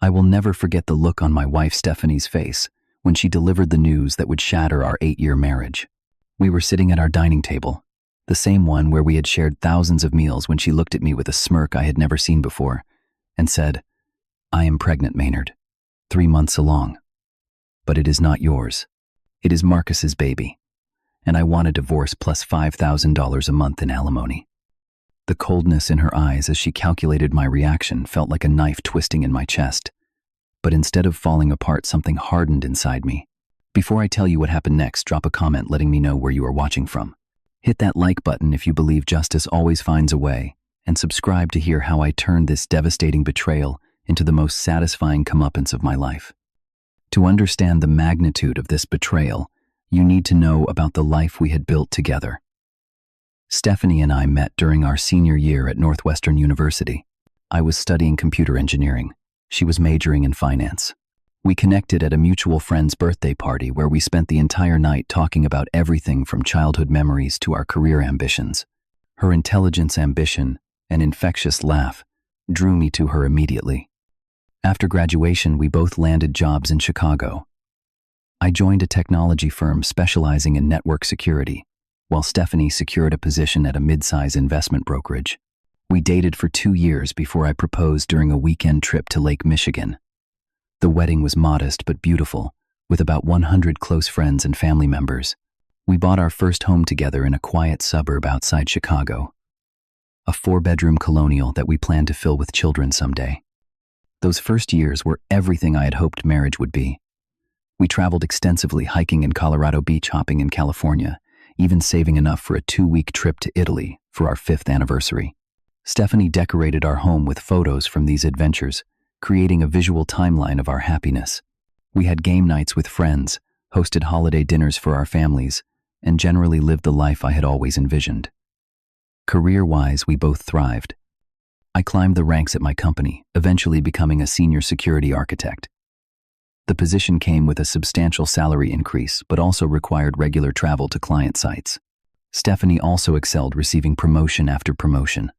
I will never forget the look on my wife Stephanie's face when she delivered the news that would shatter our 8-year marriage. We were sitting at our dining table, the same one where we had shared thousands of meals, when she looked at me with a smirk I had never seen before and said, "I am pregnant, Maynard, 3 months along. But it is not yours. It is Marcus's baby, and I want a divorce plus $5,000 a month in alimony." The coldness in her eyes as she calculated my reaction felt like a knife twisting in my chest. But instead of falling apart, something hardened inside me. Before I tell you what happened next, drop a comment letting me know where you are watching from. Hit that like button if you believe justice always finds a way, and subscribe to hear how I turned this devastating betrayal into the most satisfying comeuppance of my life. To understand the magnitude of this betrayal, you need to know about the life we had built together. Stephanie and I met during our senior year at Northwestern University. I was studying computer engineering. She was majoring in finance. We connected at a mutual friend's birthday party where we spent the entire night talking about everything from childhood memories to our career ambitions. Her intelligence, ambition, and infectious laugh drew me to her immediately. After graduation, we both landed jobs in Chicago. I joined a technology firm specializing in network security, while Stephanie secured a position at a mid-size investment brokerage. We dated for 2 years before I proposed during a weekend trip to Lake Michigan. The wedding was modest but beautiful, with about 100 close friends and family members. We bought our first home together in a quiet suburb outside Chicago, a 4-bedroom colonial that we planned to fill with children someday. Those first years were everything I had hoped marriage would be. We traveled extensively, hiking in Colorado, beach hopping in California, even saving enough for a 2-week trip to Italy for our 5th anniversary. Stephanie decorated our home with photos from these adventures, creating a visual timeline of our happiness. We had game nights with friends, hosted holiday dinners for our families, and generally lived the life I had always envisioned. Career-wise, we both thrived. I climbed the ranks at my company, eventually becoming a senior security architect. The position came with a substantial salary increase, but also required regular travel to client sites. Stephanie also excelled, receiving promotion after promotion.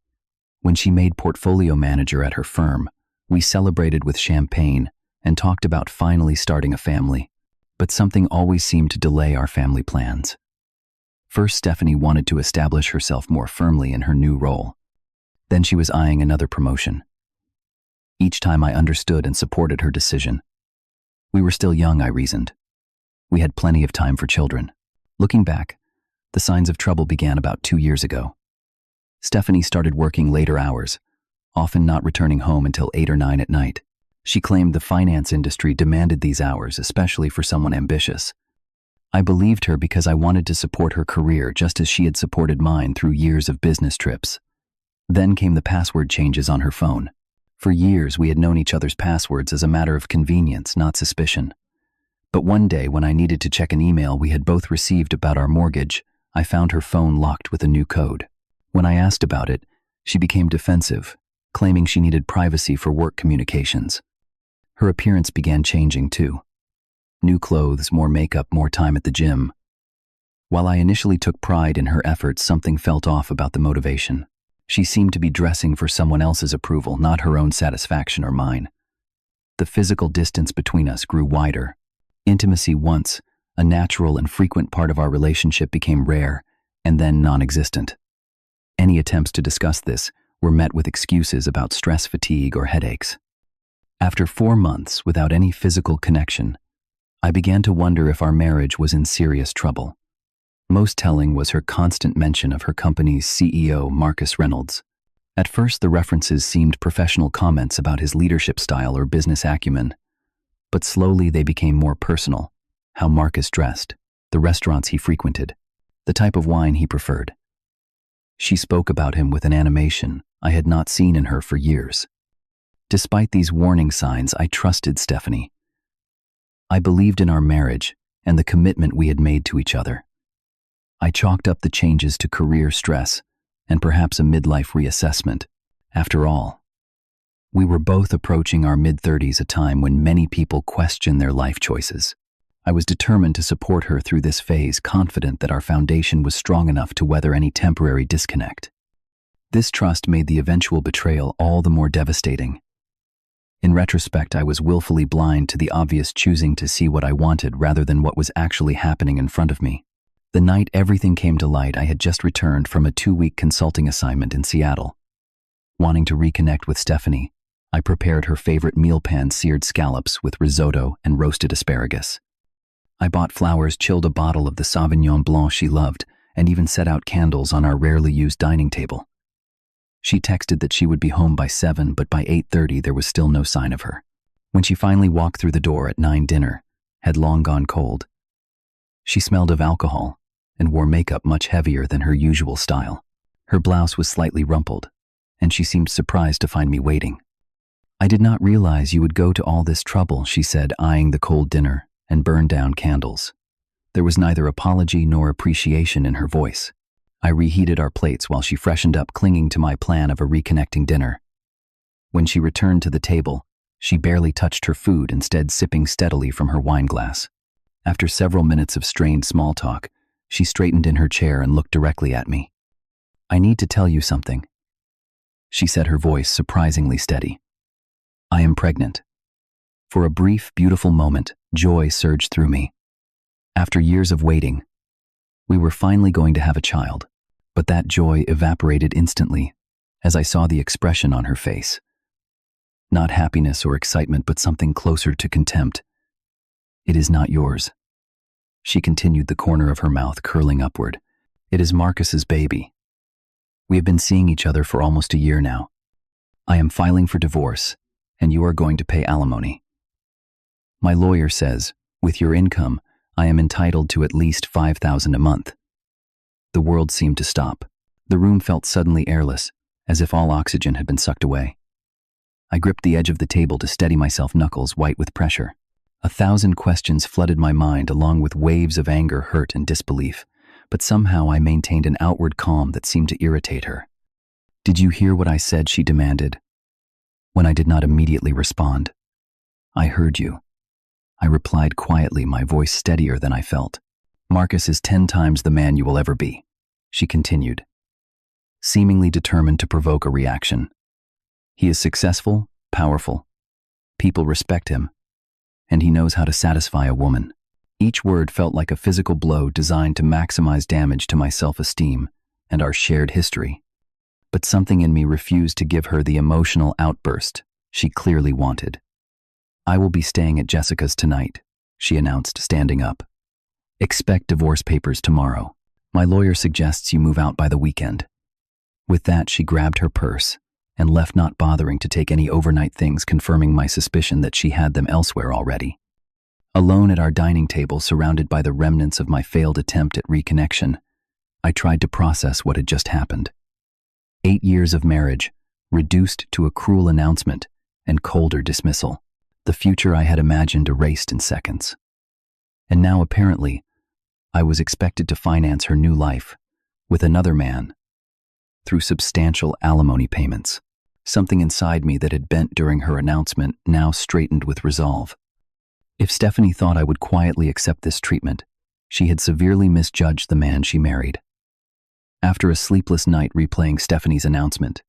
When she made portfolio manager at her firm, we celebrated with champagne and talked about finally starting a family, but something always seemed to delay our family plans. First, Stephanie wanted to establish herself more firmly in her new role. Then she was eyeing another promotion. Each time I understood and supported her decision. We were still young, I reasoned. We had plenty of time for children. Looking back, the signs of trouble began about 2 years ago. Stephanie started working later hours, often not returning home until 8 or 9 at night. She claimed the finance industry demanded these hours, especially for someone ambitious. I believed her because I wanted to support her career just as she had supported mine through years of business trips. Then came the password changes on her phone. For years, we had known each other's passwords as a matter of convenience, not suspicion. But one day, when I needed to check an email we had both received about our mortgage, I found her phone locked with a new code. When I asked about it, she became defensive, claiming she needed privacy for work communications. Her appearance began changing too. New clothes, more makeup, more time at the gym. While I initially took pride in her efforts, something felt off about the motivation. She seemed to be dressing for someone else's approval, not her own satisfaction or mine. The physical distance between us grew wider. Intimacy, once a natural and frequent part of our relationship, became rare and then non-existent. Any attempts to discuss this were met with excuses about stress, fatigue, or headaches. After 4 months without any physical connection, I began to wonder if our marriage was in serious trouble. Most telling was her constant mention of her company's CEO, Marcus Reynolds. At first, the references seemed professional comments about his leadership style or business acumen, but slowly they became more personal. How Marcus dressed, the restaurants he frequented, the type of wine he preferred. She spoke about him with an animation I had not seen in her for years. Despite these warning signs, I trusted Stephanie. I believed in our marriage and the commitment we had made to each other. I chalked up the changes to career stress and perhaps a midlife reassessment. After all, we were both approaching our mid-30s, a time when many people question their life choices. I was determined to support her through this phase, confident that our foundation was strong enough to weather any temporary disconnect. This trust made the eventual betrayal all the more devastating. In retrospect, I was willfully blind to the obvious, choosing to see what I wanted rather than what was actually happening in front of me. The night everything came to light, I had just returned from a 2-week consulting assignment in Seattle. Wanting to reconnect with Stephanie, I prepared her favorite meal pan seared scallops with risotto and roasted asparagus. I bought flowers, chilled a bottle of the Sauvignon Blanc she loved, and even set out candles on our rarely used dining table. She texted that she would be home by 7, but by 8:30 there was still no sign of her. When she finally walked through the door at 9, dinner had long gone cold. She smelled of alcohol and wore makeup much heavier than her usual style. Her blouse was slightly rumpled, and she seemed surprised to find me waiting. "I did not realize you would go to all this trouble," she said, eyeing the cold dinner and burned-down candles. There was neither apology nor appreciation in her voice. I reheated our plates while she freshened up, clinging to my plan of a reconnecting dinner. When she returned to the table, she barely touched her food, instead sipping steadily from her wine glass. After several minutes of strained small talk, she straightened in her chair and looked directly at me. "I need to tell you something," she said, her voice surprisingly steady. "I am pregnant." For a brief, beautiful moment, joy surged through me. After years of waiting, we were finally going to have a child, but that joy evaporated instantly as I saw the expression on her face. Not happiness or excitement, but something closer to contempt. "It is not yours," she continued, the corner of her mouth curling upward. "It is Marcus's baby. We have been seeing each other for almost a year now. I am filing for divorce, and you are going to pay alimony. My lawyer says, with your income, I am entitled to at least $5,000 a month." The world seemed to stop. The room felt suddenly airless, as if all oxygen had been sucked away. I gripped the edge of the table to steady myself, knuckles white with pressure. 1,000 questions flooded my mind, along with waves of anger, hurt, and disbelief, but somehow I maintained an outward calm that seemed to irritate her. "Did you hear what I said?" she demanded, when I did not immediately respond. "I heard you," I replied quietly, my voice steadier than I felt. "Marcus is 10 times the man you will ever be," she continued, seemingly determined to provoke a reaction. "He is successful, powerful. People respect him, and he knows how to satisfy a woman." Each word felt like a physical blow designed to maximize damage to my self-esteem and our shared history. But something in me refused to give her the emotional outburst she clearly wanted. "I will be staying at Jessica's tonight," she announced, standing up. "Expect divorce papers tomorrow. My lawyer suggests you move out by the weekend." With that, she grabbed her purse and left, not bothering to take any overnight things, confirming my suspicion that she had them elsewhere already. Alone at our dining table, surrounded by the remnants of my failed attempt at reconnection, I tried to process what had just happened. 8 years of marriage, reduced to a cruel announcement and colder dismissal. The future I had imagined erased in seconds. And now, apparently, I was expected to finance her new life with another man through substantial alimony payments. Something inside me that had bent during her announcement now straightened with resolve. If Stephanie thought I would quietly accept this treatment, she had severely misjudged the man she married. After a sleepless night replaying Stephanie's announcement,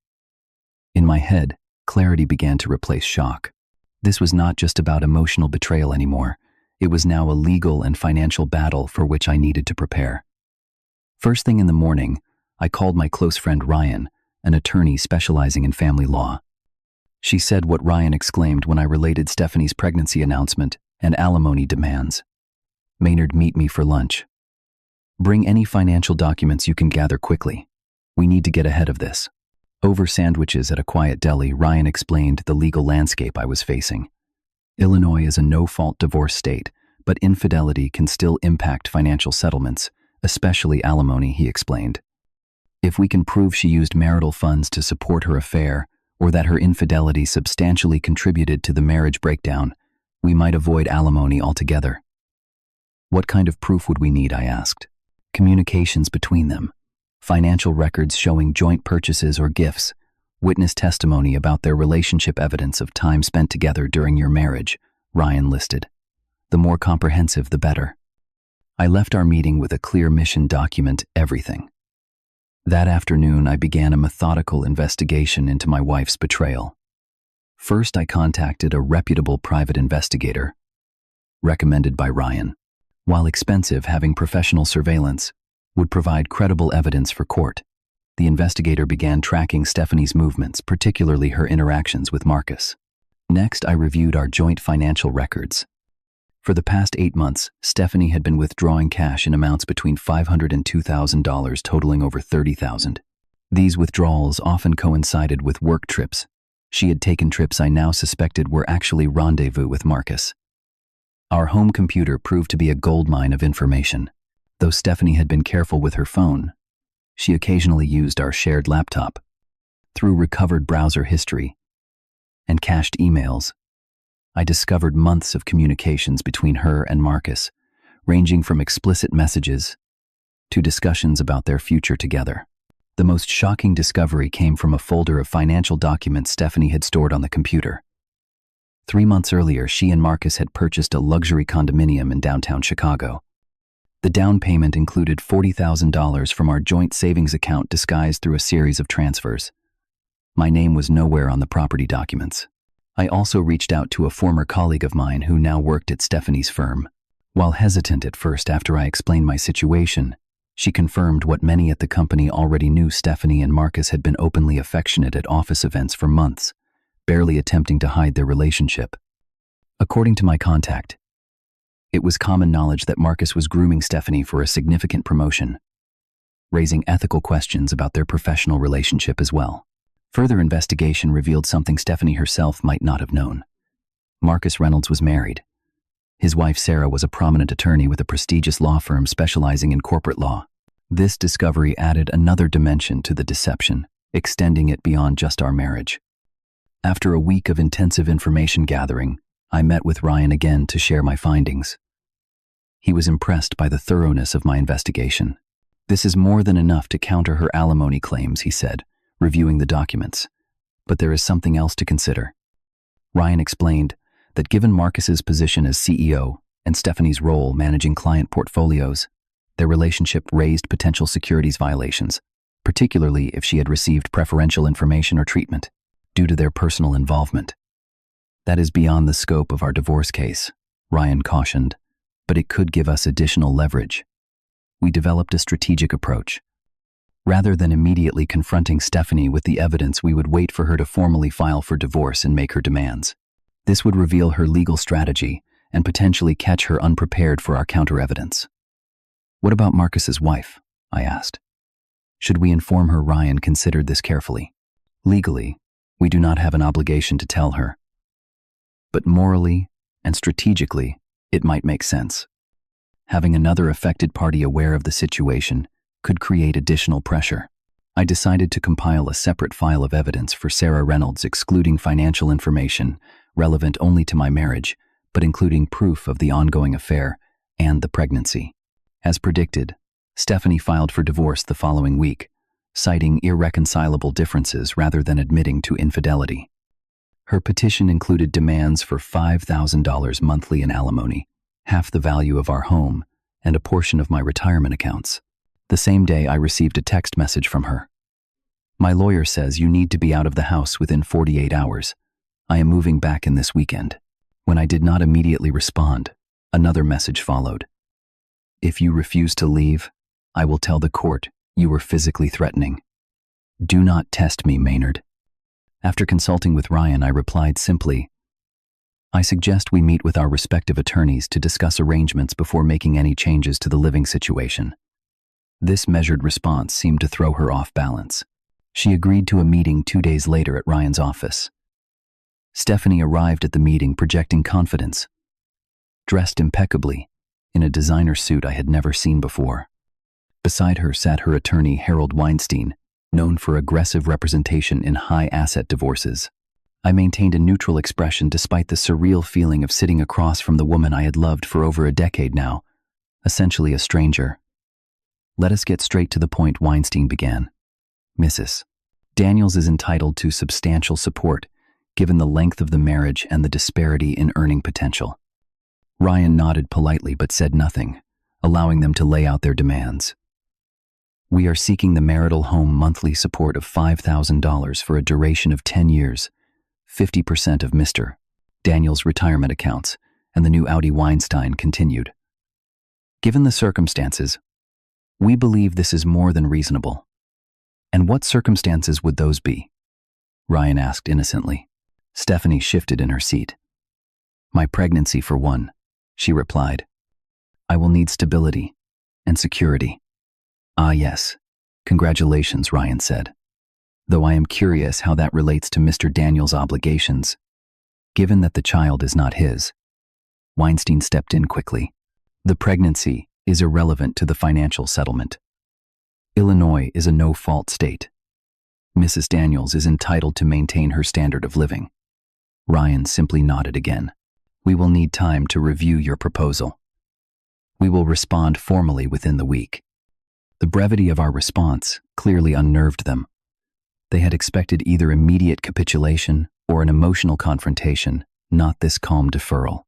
in my head, clarity began to replace shock. This was not just about emotional betrayal anymore. It was now a legal and financial battle for which I needed to prepare. First thing in the morning, I called my close friend Ryan, an attorney specializing in family law. She said what Ryan exclaimed when I related Stephanie's pregnancy announcement and alimony demands. "Maynard, meet me for lunch. Bring any financial documents you can gather quickly. We need to get ahead of this." Over sandwiches at a quiet deli, Ryan explained the legal landscape I was facing. Illinois is a no-fault divorce state, but infidelity can still impact financial settlements, especially alimony, he explained. If we can prove she used marital funds to support her affair, or that her infidelity substantially contributed to the marriage breakdown, we might avoid alimony altogether. What kind of proof would we need, I asked. Communications between them. Financial records showing joint purchases or gifts, witness testimony about their relationship, evidence of time spent together during your marriage, Ryan listed. The more comprehensive, the better. I left our meeting with a clear mission: document everything. That afternoon, I began a methodical investigation into my wife's betrayal. First, I contacted a reputable private investigator, recommended by Ryan. While expensive, having professional surveillance would provide credible evidence for court. The investigator began tracking Stephanie's movements, particularly her interactions with Marcus. Next, I reviewed our joint financial records. For the past 8 months, Stephanie had been withdrawing cash in amounts between $500 and $2,000, totaling over $30,000. These withdrawals often coincided with work trips. She had taken trips I now suspected were actually rendezvous with Marcus. Our home computer proved to be a goldmine of information. Though Stephanie had been careful with her phone, she occasionally used our shared laptop. Through recovered browser history and cached emails, I discovered months of communications between her and Marcus, ranging from explicit messages to discussions about their future together. The most shocking discovery came from a folder of financial documents Stephanie had stored on the computer. 3 months earlier, she and Marcus had purchased a luxury condominium in downtown Chicago. The down payment included $40,000 from our joint savings account disguised through a series of transfers. My name was nowhere on the property documents. I also reached out to a former colleague of mine who now worked at Stephanie's firm. While hesitant at first after I explained my situation, she confirmed what many at the company already knew: Stephanie and Marcus had been openly affectionate at office events for months, barely attempting to hide their relationship. According to my contact, it was common knowledge that Marcus was grooming Stephanie for a significant promotion, raising ethical questions about their professional relationship as well. Further investigation revealed something Stephanie herself might not have known. Marcus Reynolds was married. His wife Sarah was a prominent attorney with a prestigious law firm specializing in corporate law. This discovery added another dimension to the deception, extending it beyond just our marriage. After a week of intensive information gathering, I met with Ryan again to share my findings. He was impressed by the thoroughness of my investigation. "This is more than enough to counter her alimony claims," he said, reviewing the documents. "But there is something else to consider." Ryan explained that given Marcus's position as CEO and Stephanie's role managing client portfolios, their relationship raised potential securities violations, particularly if she had received preferential information or treatment due to their personal involvement. "That is beyond the scope of our divorce case," Ryan cautioned, "but it could give us additional leverage." We developed a strategic approach. Rather than immediately confronting Stephanie with the evidence, we would wait for her to formally file for divorce and make her demands. This would reveal her legal strategy and potentially catch her unprepared for our counter-evidence. "What about Marcus's wife?" I asked. "Should we inform her?" Ryan considered this carefully. "Legally, we do not have an obligation to tell her. But morally and strategically, it might make sense. Having another affected party aware of the situation could create additional pressure." I decided to compile a separate file of evidence for Sarah Reynolds, excluding financial information relevant only to my marriage, but including proof of the ongoing affair and the pregnancy. As predicted, Stephanie filed for divorce the following week, citing irreconcilable differences rather than admitting to infidelity. Her petition included demands for $5,000 monthly in alimony, half the value of our home, and a portion of my retirement accounts. The same day, I received a text message from her. "My lawyer says you need to be out of the house within 48 hours. I am moving back in this weekend." When I did not immediately respond, another message followed. "If you refuse to leave, I will tell the court you were physically threatening. Do not test me, Maynard." After consulting with Ryan, I replied simply, "I suggest we meet with our respective attorneys to discuss arrangements before making any changes to the living situation." This measured response seemed to throw her off balance. She agreed to a meeting 2 days later at Ryan's office. Stephanie arrived at the meeting projecting confidence, dressed impeccably in a designer suit I had never seen before. Beside her sat her attorney, Harold Weinstein, known for aggressive representation in high-asset divorces. I maintained a neutral expression despite the surreal feeling of sitting across from the woman I had loved for over a decade now, essentially a stranger. "Let us get straight to the point," Weinstein began. "Mrs. Daniels is entitled to substantial support, given the length of the marriage and the disparity in earning potential." Ryan nodded politely but said nothing, allowing them to lay out their demands. "We are seeking the marital home monthly support of $5,000 for a duration of 10 years, 50% of Mr. Daniels' retirement accounts, and the new Audi Weinstein continued. Given the circumstances, we believe this is more than reasonable. And what circumstances would those be? Ryan asked innocently. Stephanie shifted in her seat. My pregnancy, for one, she replied. I will need stability and security. Ah, yes. Congratulations, Ryan said. Though I am curious how that relates to Mr. Daniels' obligations, given that the child is not his. Weinstein stepped in quickly. The pregnancy is irrelevant to the financial settlement. Illinois is a no-fault state. Mrs. Daniels is entitled to maintain her standard of living. Ryan simply nodded again. We will need time to review your proposal. We will respond formally within the week. The brevity of our response clearly unnerved them. They had expected either immediate capitulation or an emotional confrontation, not this calm deferral.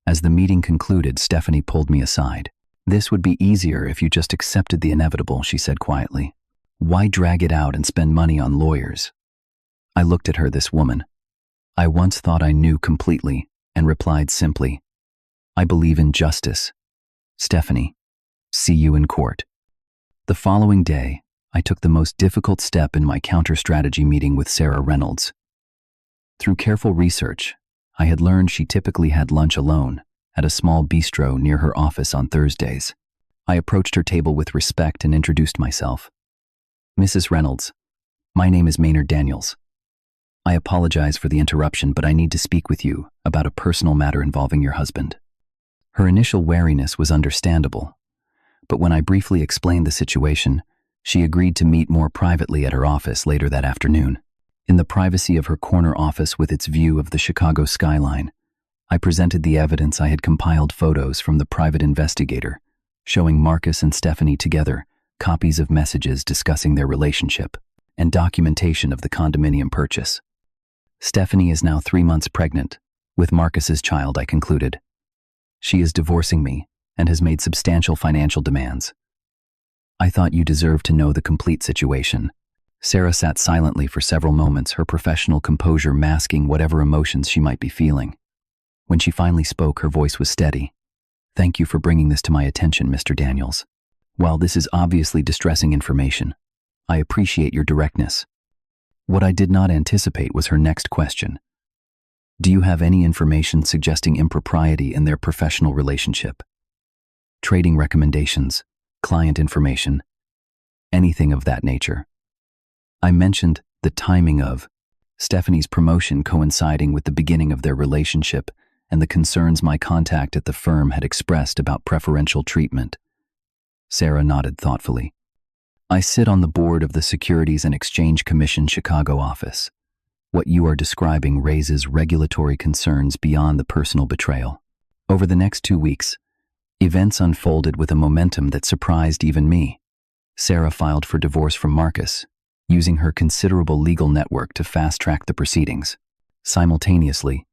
As the meeting concluded, Stephanie pulled me aside. This would be easier if you just accepted the inevitable, she said quietly. Why drag it out and spend money on lawyers? I looked at her, this woman. I once thought I knew completely, and replied simply, I believe in justice. Stephanie, see you in court. The following day, I took the most difficult step in my counter-strategy meeting with Sarah Reynolds. Through careful research, I had learned she typically had lunch alone at a small bistro near her office on Thursdays. I approached her table with respect and introduced myself. Mrs. Reynolds, my name is Maynard Daniels. I apologize for the interruption, but I need to speak with you about a personal matter involving your husband. Her initial wariness was understandable, but when I briefly explained the situation, she agreed to meet more privately at her office later that afternoon. In the privacy of her corner office with its view of the Chicago skyline, I presented the evidence. I had compiled photos from the private investigator, showing Marcus and Stephanie together, copies of messages discussing their relationship, and documentation of the condominium purchase. Stephanie is now 3 months pregnant, with Marcus's child, I concluded. She is divorcing me and has made substantial financial demands. I thought you deserved to know the complete situation. Sarah sat silently for several moments, her professional composure masking whatever emotions she might be feeling. When she finally spoke, her voice was steady. Thank you for bringing this to my attention, Mr. Daniels. While this is obviously distressing information, I appreciate your directness. What I did not anticipate was her next question. Do you have any information suggesting impropriety in their professional relationship? Trading recommendations, client information, anything of that nature? I mentioned the timing of Stephanie's promotion coinciding with the beginning of their relationship and the concerns my contact at the firm had expressed about preferential treatment. Sarah nodded thoughtfully. I sit on the board of the Securities and Exchange Commission Chicago office. What you are describing raises regulatory concerns beyond the personal betrayal. Over the next 2 weeks, events unfolded with a momentum that surprised even me. Sarah filed for divorce from Marcus, using her considerable legal network to fast-track the proceedings. Simultaneously,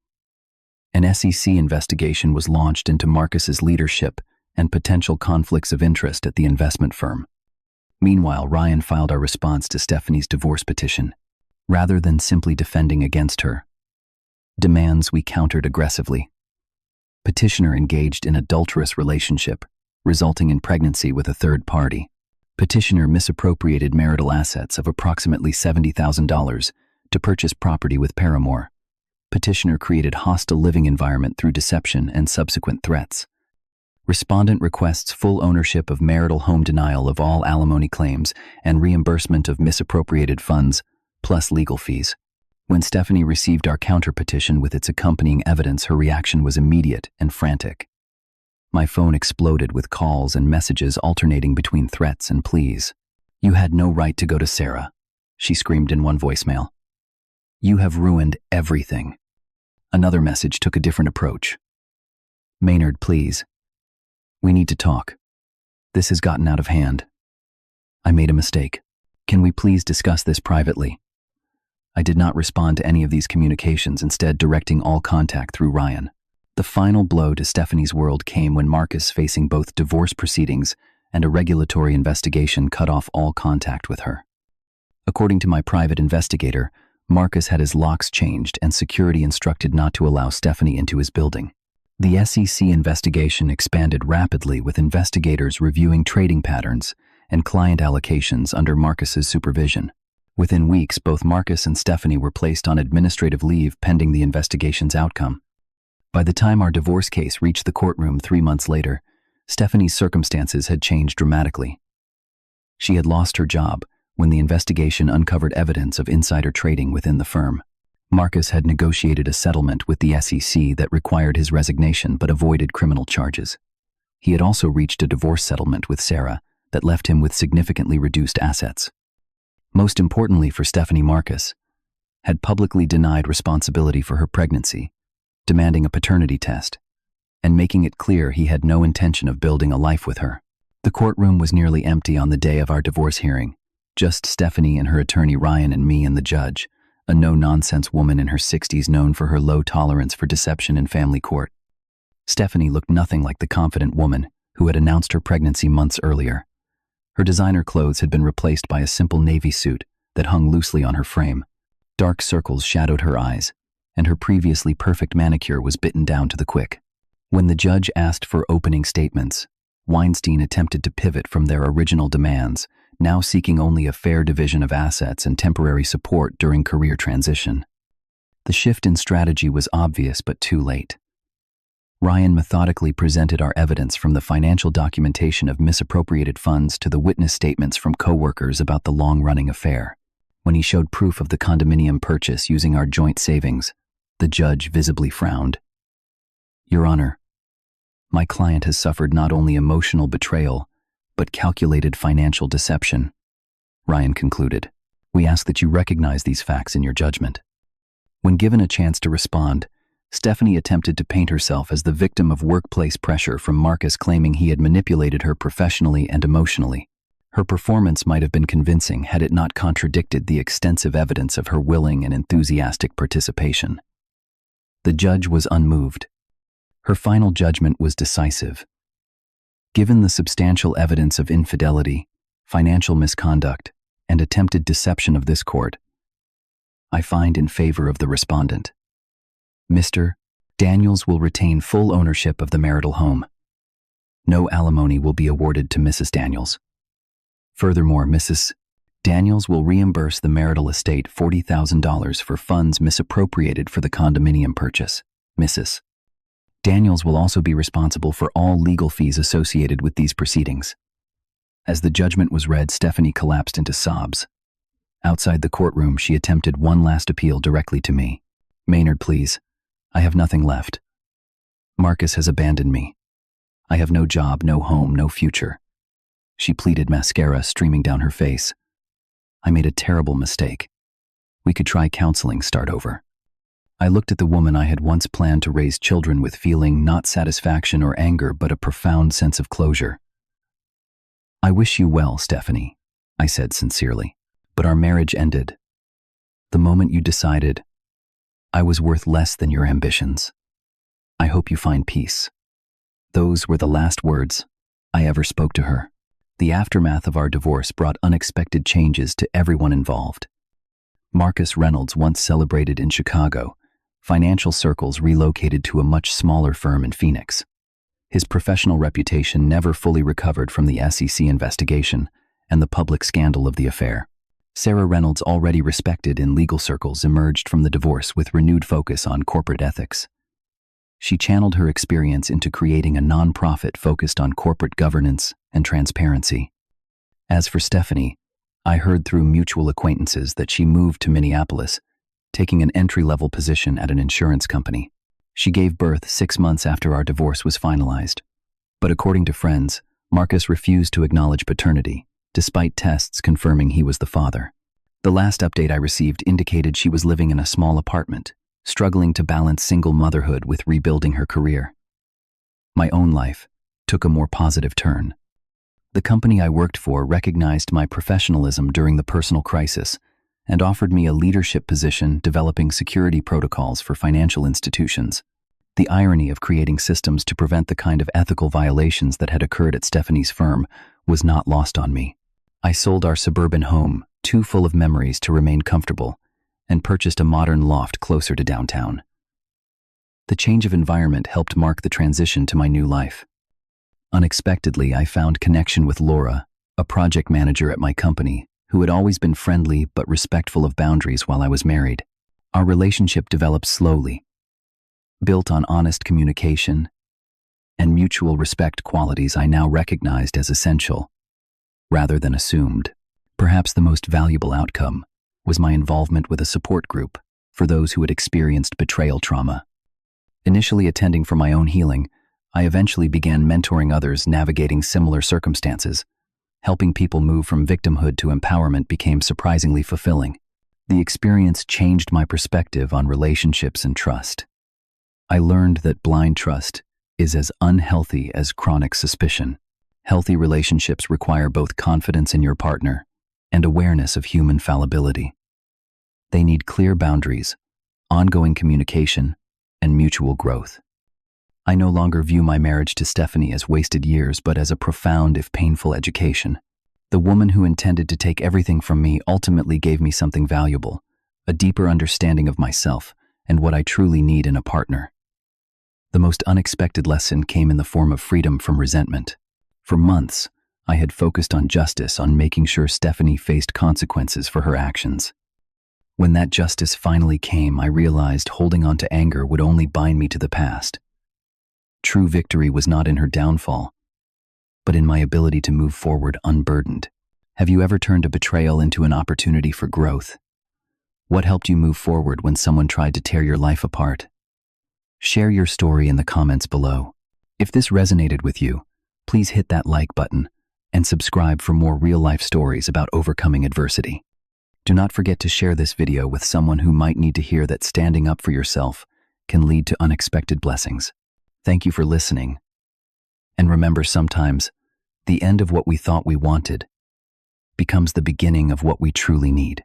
an SEC investigation was launched into Marcus's leadership and potential conflicts of interest at the investment firm. Meanwhile, Ryan filed our response to Stephanie's divorce petition. Rather than simply defending against her demands, we countered aggressively. Petitioner engaged in adulterous relationship, resulting in pregnancy with a third party. Petitioner misappropriated marital assets of approximately $70,000 to purchase property with paramour. Petitioner created hostile living environment through deception and subsequent threats. Respondent requests full ownership of marital home, denial of all alimony claims, and reimbursement of misappropriated funds, plus legal fees. When Stephanie received our counter-petition with its accompanying evidence, her reaction was immediate and frantic. My phone exploded with calls and messages alternating between threats and pleas. You had no right to go to Sarah, she screamed in one voicemail. You have ruined everything. Another message took a different approach. Maynard, please. We need to talk. This has gotten out of hand. I made a mistake. Can we please discuss this privately? I did not respond to any of these communications, instead directing all contact through Ryan. The final blow to Stephanie's world came when Marcus, facing both divorce proceedings and a regulatory investigation, cut off all contact with her. According to my private investigator, Marcus had his locks changed and security instructed not to allow Stephanie into his building. The SEC investigation expanded rapidly, with investigators reviewing trading patterns and client allocations under Marcus's supervision. Within weeks, both Marcus and Stephanie were placed on administrative leave pending the investigation's outcome. By the time our divorce case reached the courtroom 3 months later, Stephanie's circumstances had changed dramatically. She had lost her job when the investigation uncovered evidence of insider trading within the firm. Marcus had negotiated a settlement with the SEC that required his resignation but avoided criminal charges. He had also reached a divorce settlement with Sarah that left him with significantly reduced assets. Most importantly for Stephanie, Marcus had publicly denied responsibility for her pregnancy, demanding a paternity test, and making it clear he had no intention of building a life with her. The courtroom was nearly empty on the day of our divorce hearing, just Stephanie and her attorney Ryan and me and the judge, a no-nonsense woman in her 60s known for her low tolerance for deception in family court. Stephanie looked nothing like the confident woman who had announced her pregnancy months earlier. Her designer clothes had been replaced by a simple navy suit that hung loosely on her frame. Dark circles shadowed her eyes, and her previously perfect manicure was bitten down to the quick. When the judge asked for opening statements, Weinstein attempted to pivot from their original demands, now seeking only a fair division of assets and temporary support during career transition. The shift in strategy was obvious but too late. Ryan methodically presented our evidence from the financial documentation of misappropriated funds to the witness statements from co-workers about the long-running affair. When he showed proof of the condominium purchase using our joint savings, the judge visibly frowned. "Your Honor, my client has suffered not only emotional betrayal, but calculated financial deception," Ryan concluded. "We ask that you recognize these facts in your judgment." When given a chance to respond, Stephanie attempted to paint herself as the victim of workplace pressure from Marcus, claiming he had manipulated her professionally and emotionally. Her performance might have been convincing had it not contradicted the extensive evidence of her willing and enthusiastic participation. The judge was unmoved. Her final judgment was decisive. Given the substantial evidence of infidelity, financial misconduct, and attempted deception of this court, I find in favor of the respondent. Mr. Daniels will retain full ownership of the marital home. No alimony will be awarded to Mrs. Daniels. Furthermore, Mrs. Daniels will reimburse the marital estate $40,000 for funds misappropriated for the condominium purchase. Mrs. Daniels will also be responsible for all legal fees associated with these proceedings. As the judgment was read, Stephanie collapsed into sobs. Outside the courtroom, she attempted one last appeal directly to me. "Maynard, please. I have nothing left. Marcus has abandoned me. I have no job, no home, no future." She pleaded, mascara streaming down her face. "I made a terrible mistake. We could try counseling, start over." I looked at the woman I had once planned to raise children with, feeling not satisfaction or anger, but a profound sense of closure. "I wish you well, Stephanie," I said sincerely, "but our marriage ended the moment you decided I was worth less than your ambitions. I hope you find peace." Those were the last words I ever spoke to her. The aftermath of our divorce brought unexpected changes to everyone involved. Marcus Reynolds, once celebrated in Chicago, financial circles, relocated to a much smaller firm in Phoenix. His professional reputation never fully recovered from the SEC investigation and the public scandal of the affair. Sarah Reynolds, already respected in legal circles, emerged from the divorce with renewed focus on corporate ethics. She channeled her experience into creating a nonprofit focused on corporate governance and transparency. As for Stephanie, I heard through mutual acquaintances that she moved to Minneapolis, taking an entry-level position at an insurance company. She gave birth 6 months after our divorce was finalized. But according to friends, Marcus refused to acknowledge paternity, despite tests confirming he was the father. The last update I received indicated she was living in a small apartment, struggling to balance single motherhood with rebuilding her career. My own life took a more positive turn. The company I worked for recognized my professionalism during the personal crisis and offered me a leadership position developing security protocols for financial institutions. The irony of creating systems to prevent the kind of ethical violations that had occurred at Stephanie's firm was not lost on me. I sold our suburban home, too full of memories to remain comfortable, and purchased a modern loft closer to downtown. The change of environment helped mark the transition to my new life. Unexpectedly, I found connection with Laura, a project manager at my company, who had always been friendly but respectful of boundaries while I was married. Our relationship developed slowly, built on honest communication and mutual respect, qualities I now recognized as essential, rather than assumed. Perhaps the most valuable outcome was my involvement with a support group for those who had experienced betrayal trauma. Initially attending for my own healing, I eventually began mentoring others navigating similar circumstances. Helping people move from victimhood to empowerment became surprisingly fulfilling. The experience changed my perspective on relationships and trust. I learned that blind trust is as unhealthy as chronic suspicion. Healthy relationships require both confidence in your partner and awareness of human fallibility. They need clear boundaries, ongoing communication, and mutual growth. I no longer view my marriage to Stephanie as wasted years, but as a profound, if painful, education. The woman who intended to take everything from me ultimately gave me something valuable, a deeper understanding of myself and what I truly need in a partner. The most unexpected lesson came in the form of freedom from resentment. For months, I had focused on justice, on making sure Stephanie faced consequences for her actions. When that justice finally came, I realized holding on to anger would only bind me to the past. True victory was not in her downfall, but in my ability to move forward unburdened. Have you ever turned a betrayal into an opportunity for growth? What helped you move forward when someone tried to tear your life apart? Share your story in the comments below. If this resonated with you, please hit that like button and subscribe for more real-life stories about overcoming adversity. Do not forget to share this video with someone who might need to hear that standing up for yourself can lead to unexpected blessings. Thank you for listening. And remember, sometimes the end of what we thought we wanted becomes the beginning of what we truly need.